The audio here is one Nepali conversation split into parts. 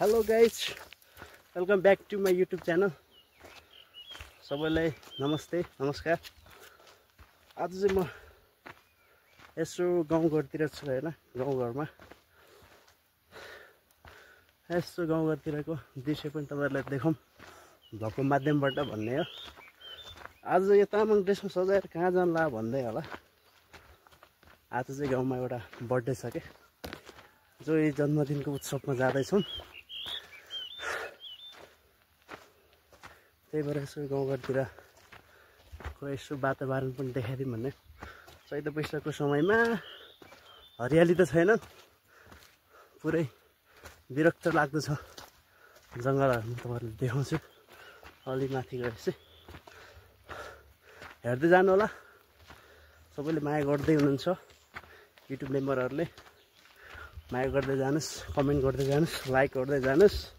Hello guys, welcome back to my YouTube channel. सबैलाई नमस्ते नमस्कार। आज चाहिँ म यसो गाउँघरतिर छु हैन, गाउँघरमा यसो गाउँघरतिरको दृश्य पनि तपाईहरुलाई देखाउँ भ्लगको माध्यमबाट भन्ने हो। आज यो तामाङ ड्रेसमा सजाएर कहाँ जान्ला भन्दै होला। आज चाहिँ गाउँमा एउटा बर्थडे छ के, जो यो जन्मदिनको उत्सवमा जाँदैछौँ। त्यही भएर यसो गाउँघरतिरको यसो वातावरण पनि देखाइदिउँ भन्ने। चैत वैशाखको समयमा हरियाली त छैन, पुरै विरक्त लाग्दछ जङ्गलहरू। तपाईँहरूले देखाउँछु अलि माथि गएपछि हेर्दै जानु होला। सबैले माया गर्दै हुनुहुन्छ, युट्युब मेम्बरहरूले माया गर्दै जानुहोस्, कमेन्ट गर्दै जानुहोस्, लाइक गर्दै जानुहोस्।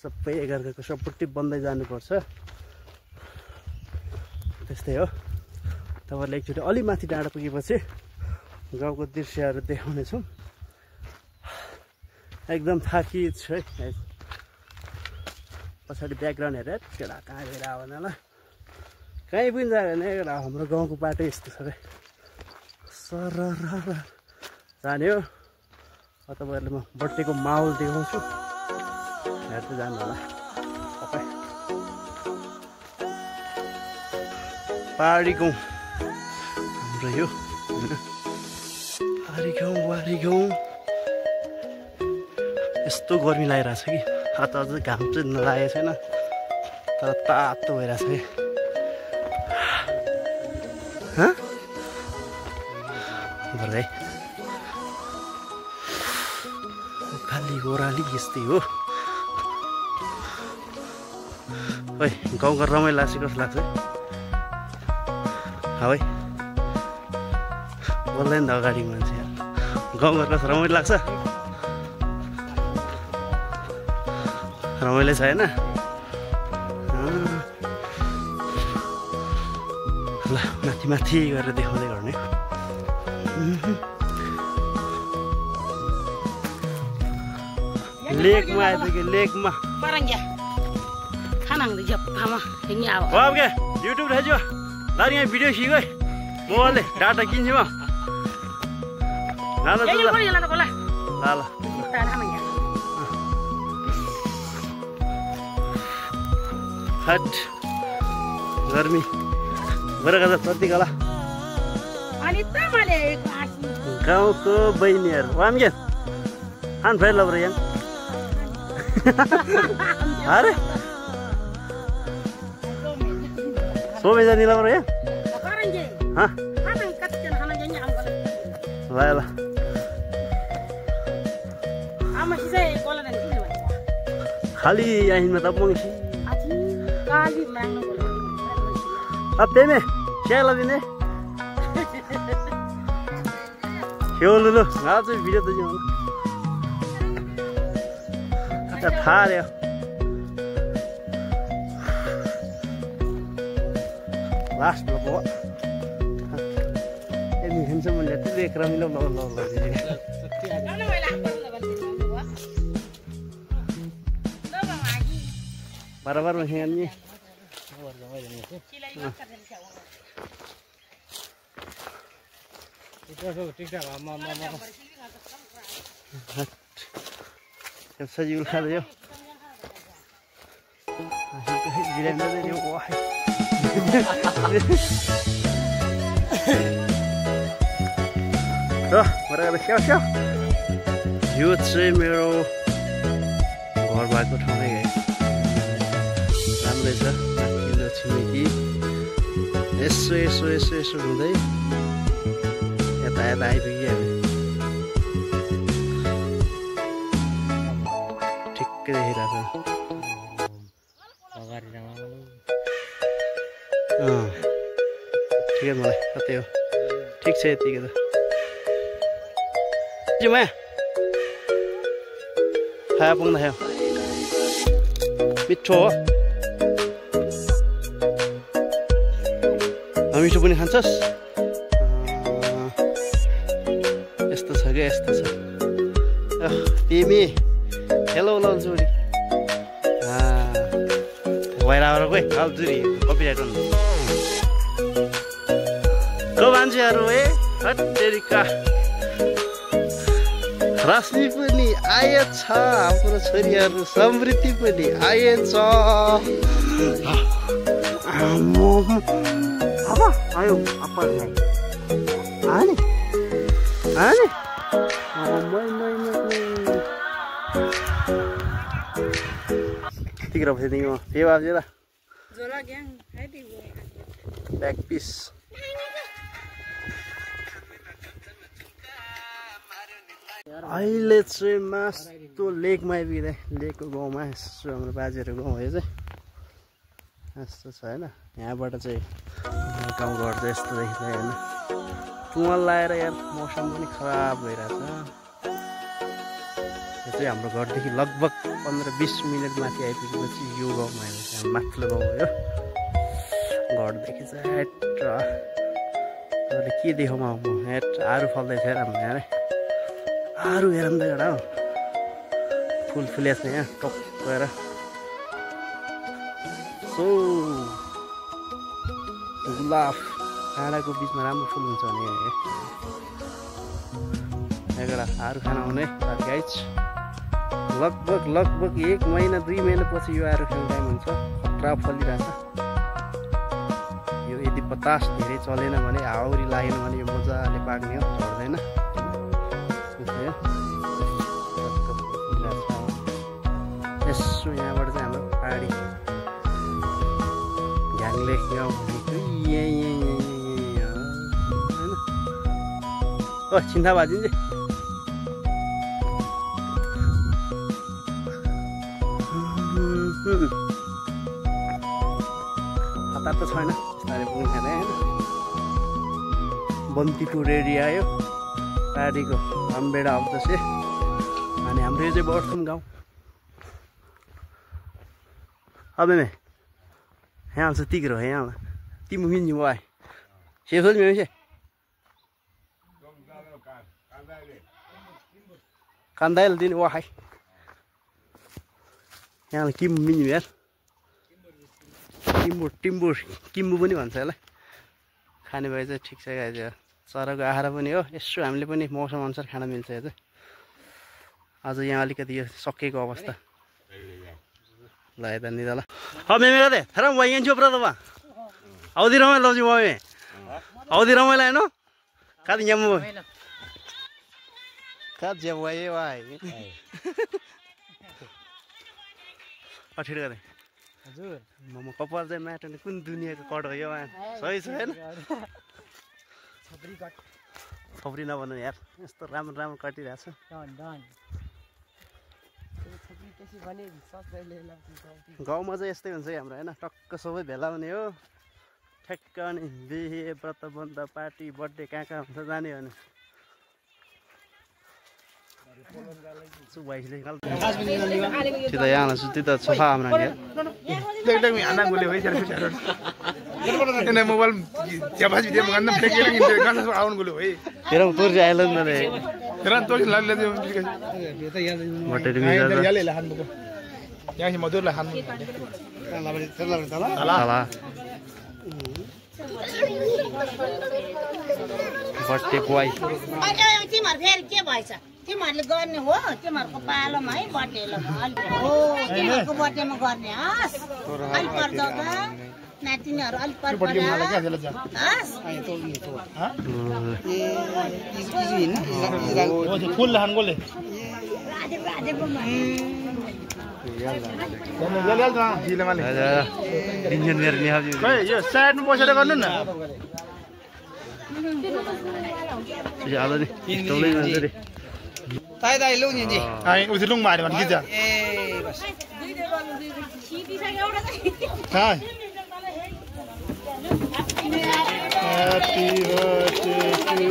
सबै एकअर्काको सपोर्टिभ बन्दै जानुपर्छ। त्यस्तै हो। तपाईँहरूले एकचोटि अलि माथि डाँडा पुगेपछि गाउँको दृश्यहरू देखाउनेछौँ। एकदम थाकिएको छु है। पछाडि ब्याकग्राउन्ड हेरेर केटा कहाँ गएर आयो भने होला, कहीँ पनि जाँदैन एउटा। हाम्रो गाउँको बाटो यस्तो छ क्या, सर जाने हो। तपाईँहरूले म बर्थडेको माहौल देखाउँछु, हेर्दै जानु होला। तपाईँ पहाडी गाउँ हाम्रो यो पहाडी गाउँ, वारी गाउँ। यस्तो गर्मी लागिरहेको छ कि आज घाम चाहिँ नलागेको छैन, तर तातो भइरहेछ कि। है खाली गोराली यस्तै हो। है गाउँघर रमाइलो लाग्छ, कस्तो लाग्छ है? बोल्दैन त अगाडि मान्छे, गाउँघर कस्तो रमाइलो लाग्छ? रमाइलो छ होइन? ल माथि माथि गरेर देखाउँदै गर्ने। लेकमा आइपुग्यो, लेकमा अब क्या युट्युब रहेछ। दारी यहाँ भिडियो खिच्यो है, मोबाइलले डाटा किन्छु म। ल हट गर्मी बरका त कतिको होला गाउँको बहिनीहरू। वाम क्या आन फेरि लबर यहाँ अरे सोमे जाने लबर यहाँ ल ल खाली यहाँ त मङ्सी अब त्यही नै क्या लदिने खेल लु आज भिडियो त जाउँ थाहा रे लास्ट भयो यदि हेन्छ मैले देख रमिलो ल ल ल बराबर में है अन्य सजीव खा दे यो चाहिँ मेरो घर भएको ठाउँमै गएँ। राम्रै छ, माथिल्लो छिमेकी यसो यसो यसो यसो हुँदै यता यता आइपुग्यो हामी। ठिक्कै देखिरहेको छ ठिकै मलाई कतै हो। ठिक छ यतिकै त माया खाया पुग्दा खायो मिठो हो। मिठो पनि खान्छस्? यस्तो छ क्या, यस्तो छ। तिमी हेलो ललचुरी भइरहेको कोही ललचुरी कपिराइट गर्नु लो मान्छेहरू हत्तेरिका रश्मि पनि आएछ हाम्रो छोरीहरू समृद्धि पनि आएछ आयो तिम्रो फेरि के बाजे त ब्याक पिस अहिले चाहिँ मास्तो लेकमा आइपुग्दै लेकको गाउँमा यसो हाम्रो बाजेहरू गाउँ भयो चाहिँ यस्तो छ होइन यहाँबाट चाहिँ गाउँघर चाहिँ यस्तो देखिन्छ होइन टुवाल लगाएर यार मौसम पनि खराब भइरहेछ यो चाहिँ हाम्रो घरदेखि लगभग 15-20 मिनट माथि आइपुगेपछि यो गाउँमा आइपुग्छ माथिल्लो गाउँ हो घरदेखि चाहिँ हेट के देखाउँ म हेट आरू फल्दैछ हेर हाम्रो यहाँ आरू हेरौँ त एउटा फुल फुलेछ यहाँ टप गएर सो गुलाब डाँडाको बिचमा राम्रो फुल हुन्छ भने एउटा आरू खान आउने गाइज लगभग 1 महिना 2 महिना पछि यो आरू खाने टाइम हुन्छ खतरा फलिरहेछ यो यदि बतास धेरै चलेन भने हाउरी लागेन भने यो मजाले पाक्ने हो झर्दैन यसो यहाँबाट चाहिँ हाम्रो पहाडी घ्याङले गाउँ होइन चिन्ता भाजिन्छ हतार त छैन बिस्तारै पुग्नु खाने होइन बन्तीपुर एरिया आयो पहाडीको अम्बेडा अब्दसे अनि हाम्रो यो चाहिँ बर्थुम गाउँ अब मैं यहाँ से tigre यहाँ timu minyu wai xe thôi mình xe candle din wai यहाँ kim minyu यार किम्बु पनि भन्छ यसलाई खाने भए चाहिँ ठिक छ गाइज चराको आहारा पनि हो यसो हामीले पनि मौसम अनुसार खान मिल्छ यो चाहिँ आज यहाँ अलिकति यो सकेको अवस्था ल यता निदा ल अब मेमे गते थरा वही यहाँ चोप्रा दबा आउदी रमै लजी वही आउदी रमै लाइन कादी यम काद जे वही वाइ अठिर गते हजुर मम कपाल चाहिँ म्याटने कुन दुनियाको कट हो यो सही छ हैन छपरी नभन्नु यार यस्तो राम्रो राम्रो कटिरहेछ गाउँमा चाहिँ यस्तै हुन्छ हाम्रो हैन टक्क सबै भेला हुने हो ठ्याक्क अनि बिहे व्रतबन्ध पार्टी बर्थडे कहाँ कहाँ हुन्छ जाने भने सीधा यहाँ सुत्ती त सफा हाम्रो मोबाइल तिमीहरूले गर्ने हो तिमीहरूको पालोमा है बर्थडेमा हो तिमीहरूको बर्थडेमा गर्ने हस् अलिक पर्छ नातिनीहरू अलिक पर्छ फुल हानगोले यो साइडमा बसेर गर्नु न ताई ताई लौ नि जी आइ उति लुङ मारे भन किजा ए बस हाय हैप्पी बर्थडे टु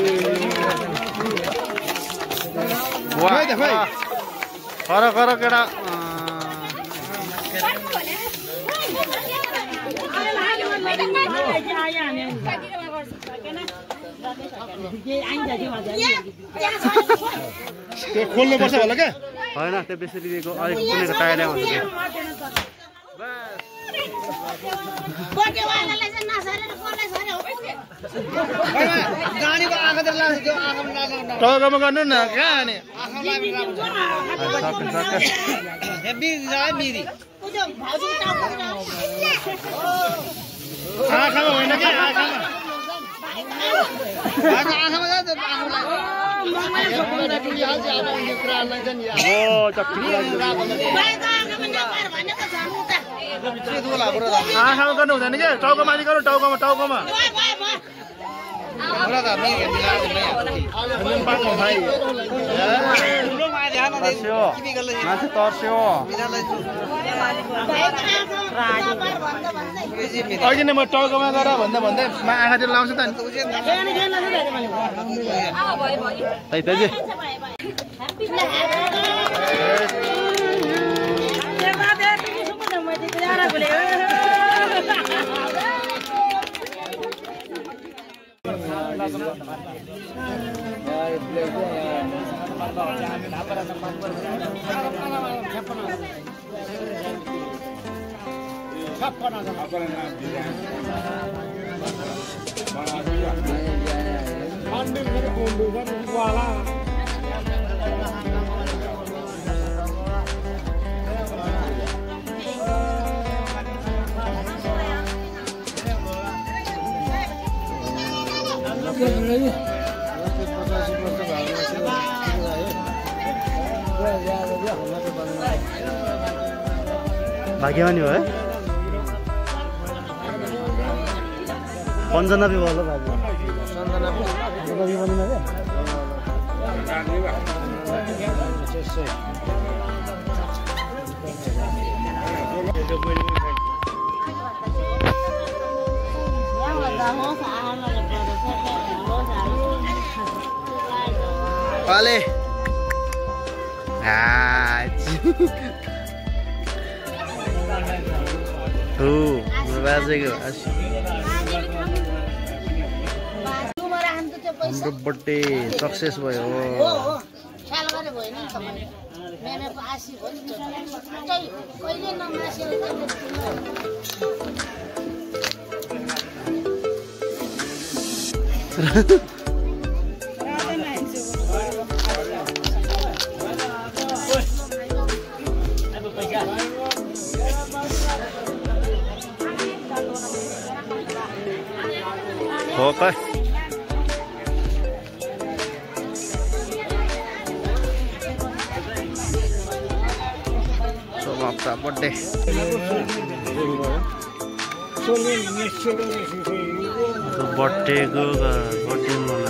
वाह भाइ कर केडा त्यो खोल्नुपर्छ होला क्या होइन त्यो बेसरी दिएको अलिक कुनेको टायर आउँछ क्या टाउकोमा गर्नु न कहाँ अनि आँखामा होइन क्या आँखामा गर्नु हुँदैन क्या टाउकोमा माथि गर्नु टाउकोमा मान्छे तर्स्यो अघि नै म टाउकोमा गर भन्दै आँखातिर लाउँछु त भाग्यमानी हो है 95 वाला भाग्य 95 बनिन के पाले हाम्रो बर्थडे सक्सेस भयो हो त समाप्त बर्थडे बर्थडेको बर्थडे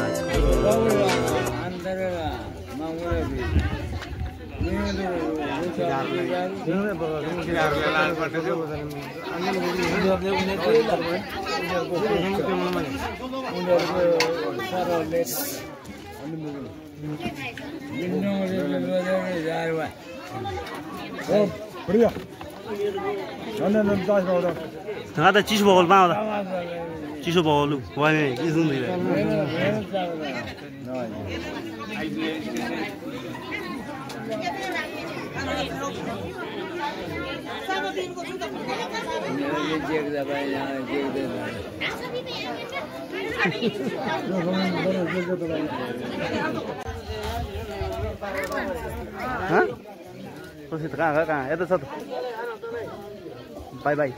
त चिसो बगल पाउँदा चिसो बगल कहाँ यता छ त बाई बाई